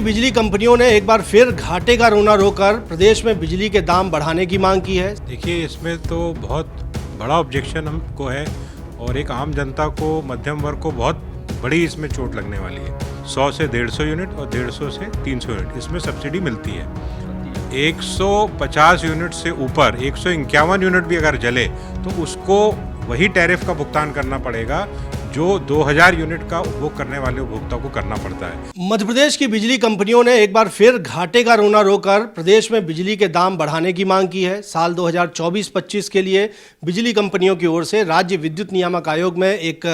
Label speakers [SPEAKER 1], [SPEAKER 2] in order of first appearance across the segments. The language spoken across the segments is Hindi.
[SPEAKER 1] बिजली कंपनियों ने एक बार फिर घाटे का रोना रोकर प्रदेश में बिजली के दाम बढ़ाने की मांग की है।
[SPEAKER 2] देखिए, इसमें तो बहुत बड़ा ऑब्जेक्शन हमको है और एक आम जनता को, मध्यम वर्ग को बहुत बड़ी इसमें चोट लगने वाली है। 100 से 150 यूनिट और 150 से 300 यूनिट इसमें सब्सिडी मिलती है। 150 यूनिट से ऊपर 151 यूनिट भी अगर जले तो उसको वही टैरिफ का भुगतान करना पड़ेगा जो 2000 यूनिट का उपभोग करने वाले उपभोक्ता को करना पड़ता है।
[SPEAKER 1] मध्य प्रदेश की बिजली कंपनियों ने एक बार फिर घाटे का रोना रोकर प्रदेश में बिजली के दाम बढ़ाने की मांग की है। साल 2024-25 के लिए बिजली कंपनियों की ओर से राज्य विद्युत नियामक आयोग में एक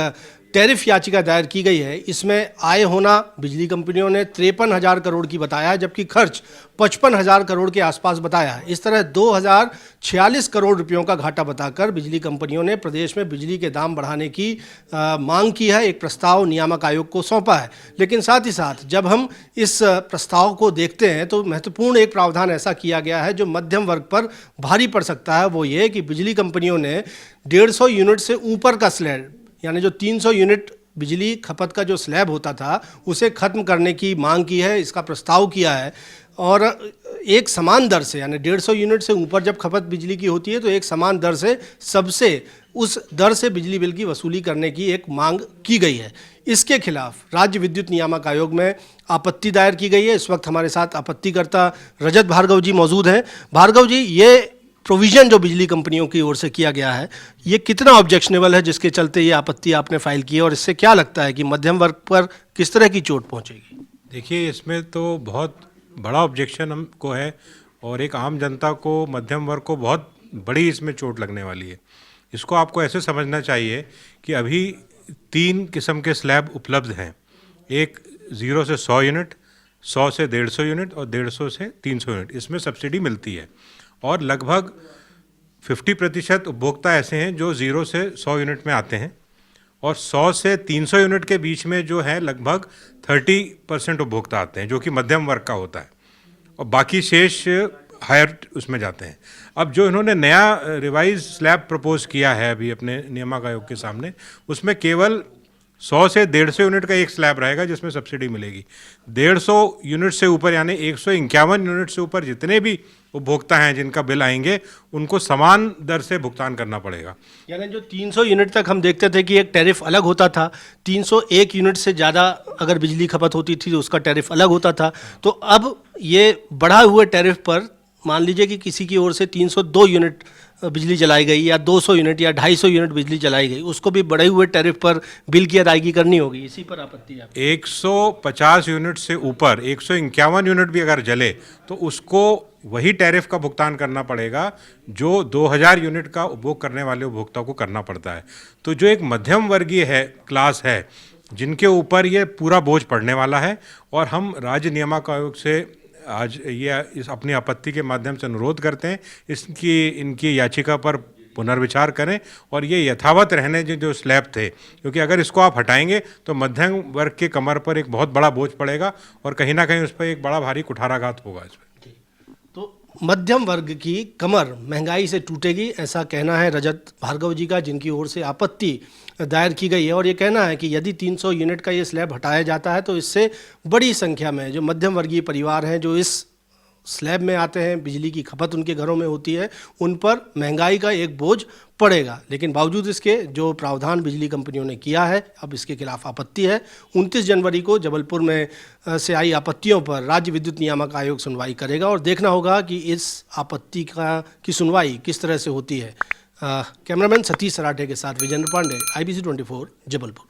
[SPEAKER 1] टैरिफ याचिका दायर की गई है। इसमें आय होना बिजली कंपनियों ने 53,000 करोड़ की बताया है, जबकि खर्च 55,000 करोड़ के आसपास बताया है। इस तरह 2,046 करोड़ रुपयों का घाटा बताकर बिजली कंपनियों ने प्रदेश में बिजली के दाम बढ़ाने की मांग की है। एक प्रस्ताव नियामक आयोग को सौंपा है, लेकिन साथ ही साथ जब हम इस प्रस्ताव को देखते हैं तो महत्वपूर्ण एक प्रावधान ऐसा किया गया है जो मध्यम वर्ग पर भारी पड़ सकता है। वो ये कि बिजली कंपनियों ने 150 यूनिट से ऊपर का स्लैब, यानी जो 300 यूनिट बिजली खपत का जो स्लैब होता था उसे खत्म करने की मांग की है। इसका प्रस्ताव किया है और एक समान दर से, यानी 150 यूनिट से ऊपर जब खपत बिजली की होती है तो एक समान दर से सबसे उस दर से बिजली बिल की वसूली करने की एक मांग की गई है। इसके खिलाफ राज्य विद्युत नियामक आयोग में आपत्ति दायर की गई है। इस वक्त हमारे साथ आपत्तिकर्ता रजत भार्गव जी मौजूद हैं। भार्गव जी, ये प्रोविज़न जो बिजली कंपनियों की ओर से किया गया है, ये कितना ऑब्जेक्शनेबल है जिसके चलते ये आपत्ति आपने फाइल की है, और इससे क्या लगता है कि मध्यम वर्ग पर किस तरह की चोट पहुंचेगी?
[SPEAKER 2] देखिए, इसमें तो बहुत बड़ा ऑब्जेक्शन हमको है और एक आम जनता को, मध्यम वर्ग को बहुत बड़ी इसमें चोट लगने वाली है। इसको आपको ऐसे समझना चाहिए कि अभी 3 किस्म के स्लैब उपलब्ध हैं। एक 0 से 100 यूनिट, 100 से 150 यूनिट और 150 से 300 यूनिट इसमें सब्सिडी मिलती है। और लगभग 50% उपभोक्ता ऐसे हैं जो 0 से 100 यूनिट में आते हैं और 100 से 300 यूनिट के बीच में जो है लगभग 30% उपभोक्ता आते हैं, जो कि मध्यम वर्ग का होता है, और बाकी शेष हायर उसमें जाते हैं। अब जो इन्होंने नया रिवाइज स्लैब प्रपोज किया है अभी अपने नियामक आयोग के सामने, उसमें केवल 100 से 150 यूनिट का एक स्लैब रहेगा जिसमें सब्सिडी मिलेगी। 150 यूनिट से ऊपर, यानी 151 यूनिट से ऊपर जितने भी उपभोक्ता हैं जिनका बिल आएंगे उनको समान दर से भुगतान करना पड़ेगा।
[SPEAKER 1] यानी जो 300 यूनिट तक हम देखते थे कि एक टैरिफ अलग होता था, 301 यूनिट से ज़्यादा अगर बिजली खपत होती थी तो उसका टैरिफ अलग होता था, तो अब ये बढ़ा हुए टैरिफ पर मान लीजिए कि किसी की ओर से 302 यूनिट बिजली जलाई गई या 200 यूनिट या 250 यूनिट बिजली जलाई गई, उसको भी बढ़े हुए टैरिफ पर बिल की अदायगी करनी होगी। इसी पर आपत्ति है।
[SPEAKER 2] 150 यूनिट से ऊपर 151 यूनिट भी अगर जले तो उसको वही टैरिफ का भुगतान करना पड़ेगा जो 2000 यूनिट का उपभोग करने वाले उपभोक्ता को करना पड़ता है। तो जो एक मध्यम वर्गीय है, क्लास है, जिनके ऊपर ये पूरा बोझ पड़ने वाला है, और हम राज्य नियामक आयोग से आज ये इस अपनी आपत्ति के माध्यम से अनुरोध करते हैं इनकी याचिका पर पुनर्विचार करें और ये यथावत रहने जो स्लैब थे, क्योंकि अगर इसको आप हटाएंगे तो मध्यम वर्ग के कमर पर एक बहुत बड़ा बोझ पड़ेगा और कहीं ना कहीं उस पर एक बड़ा भारी कुठाराघात होगा। इस पर
[SPEAKER 1] तो मध्यम वर्ग की कमर महंगाई से टूटेगी, ऐसा कहना है रजत भार्गव जी का, जिनकी ओर से आपत्ति दायर की गई है। और ये कहना है कि यदि 300 यूनिट का ये स्लैब हटाया जाता है तो इससे बड़ी संख्या में जो मध्यम वर्गीय परिवार हैं जो इस स्लैब में आते हैं, बिजली की खपत उनके घरों में होती है, उन पर महंगाई का एक बोझ पड़ेगा। लेकिन बावजूद इसके जो प्रावधान बिजली कंपनियों ने किया है, अब इसके खिलाफ आपत्ति है। 29 जनवरी को जबलपुर में से आई आपत्तियों पर राज्य विद्युत नियामक आयोग सुनवाई करेगा और देखना होगा कि इस आपत्ति की सुनवाई किस तरह से होती है। कैमरामैन सतीश सराठे के साथ विजेंद्र पांडे, IBC 24, जबलपुर।